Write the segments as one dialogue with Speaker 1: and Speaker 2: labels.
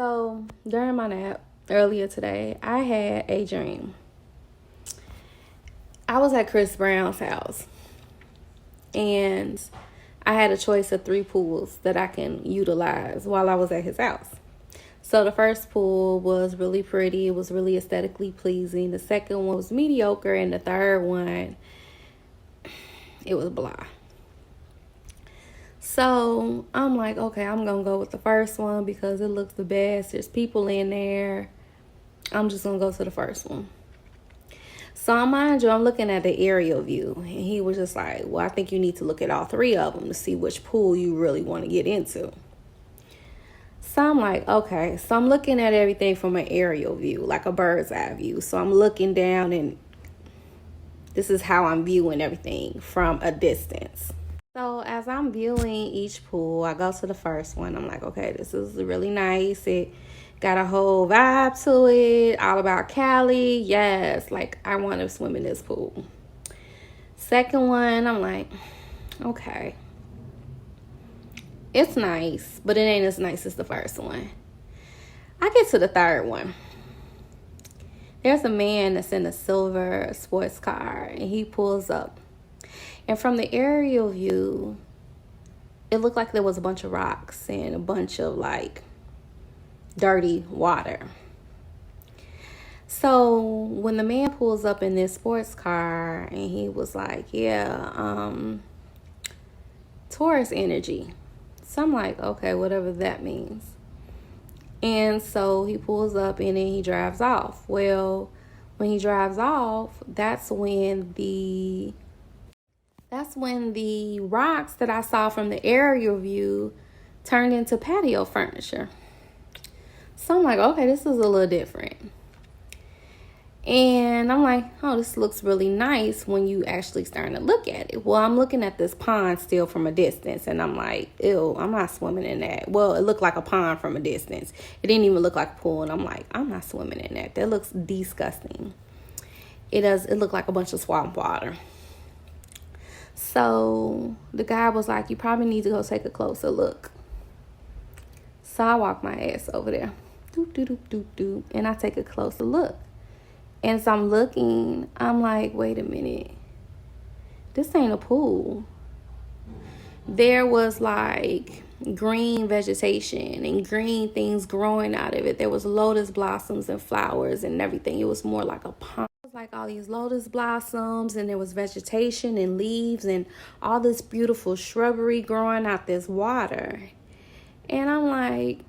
Speaker 1: So during my nap earlier today, I had a dream. I was at Chris Brown's house and I had a choice of 3 pools that I can utilize while I was at his house. So the first pool was really pretty. It was really aesthetically pleasing. The second one was mediocre. And the third one, it was blah. So I'm like, okay, I'm going to go with the first one because it looks the best. There's people in there. I'm just going to go to the first one. So mind you, I'm looking at the aerial view. And he was just like, well, I think you need to look at all 3 of them to see which pool you really want to get into. So I'm like, okay. So I'm looking at everything from an aerial view, like a bird's eye view. So I'm looking down and this is how I'm viewing everything from a distance. So as I'm viewing each pool, I go to the first one. I'm like, okay, this is really nice. It got a whole vibe to it, all about Cali. Yes, like I want to swim in this pool. Second one, I'm like, okay, it's nice, but it ain't as nice as the first one. I get to the third one. There's a man that's in a silver sports car, and he pulls up. And from the aerial view, it looked like there was a bunch of rocks and a bunch of like dirty water. So when the man pulls up in this sports car and he was like, yeah, Taurus energy. So I'm like, okay, whatever that means. And so he pulls up and then he drives off. Well, when he drives off, that's when the rocks that I saw from the aerial view turned into patio furniture. So I'm like, okay, this is a little different. And I'm like, oh, this looks really nice when you actually starting to look at it. Well, I'm looking at this pond still from a distance, and I'm like, ew, I'm not swimming in that. Well, it looked like a pond from a distance. It didn't even look like a pool, and I'm like, I'm not swimming in that. That looks disgusting. It looked like a bunch of swamp water. So the guy was like, you probably need to go take a closer look. So I walk my ass over there. Doop, doop, doop, doop, doop. And I take a closer look. And so I'm looking. I'm like, wait a minute. This ain't a pool. There was like green vegetation and green things growing out of it. There was lotus blossoms and flowers and everything. It was more like a pond. Like all these lotus blossoms, and there was vegetation and leaves and all this beautiful shrubbery growing out this water. And I'm like,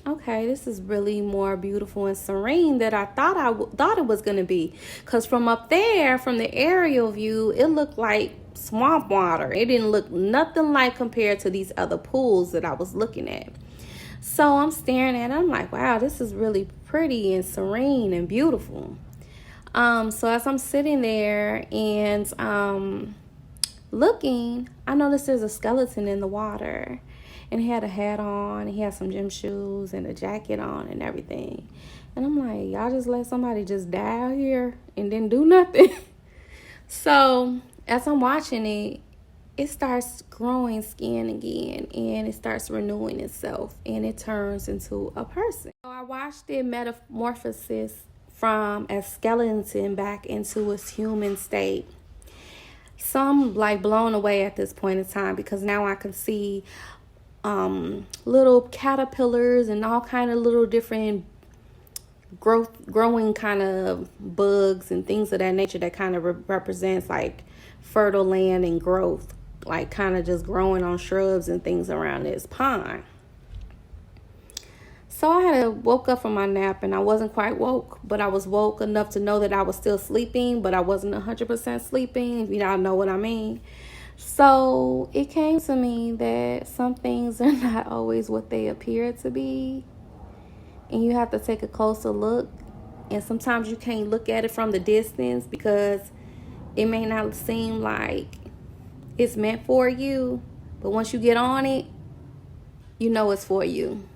Speaker 1: okay, this is really more beautiful and serene than I thought it was going to be. Because from up there, from the aerial view, it looked like swamp water. It didn't look nothing like compared to these other pools that I was looking at. So I'm staring at it. I'm like, wow, this is really pretty and serene and beautiful. So as I'm sitting there and looking, I noticed there's a skeleton in the water. And he had a hat on, and he had some gym shoes and a jacket on and everything. And I'm like, y'all just let somebody just die out here and then do nothing? So as I'm watching it, it starts growing skin again, and it starts renewing itself, and it turns into a person. So I watched it metamorphosis from a skeleton back into its human state. So I'm like blown away at this point in time, because now I can see little caterpillars and all kind of little different growing kind of bugs and things of that nature that kind of represents like fertile land and growth, like kind of just growing on shrubs and things around this pond. So I woke up from my nap, and I wasn't quite woke, but I was woke enough to know that I was still sleeping, but I wasn't 100% sleeping, if y'all know what I mean. So it came to me that some things are not always what they appear to be, and you have to take a closer look. And sometimes you can't look at it from the distance because it may not seem like it's meant for you, but once you get on it, you know it's for you.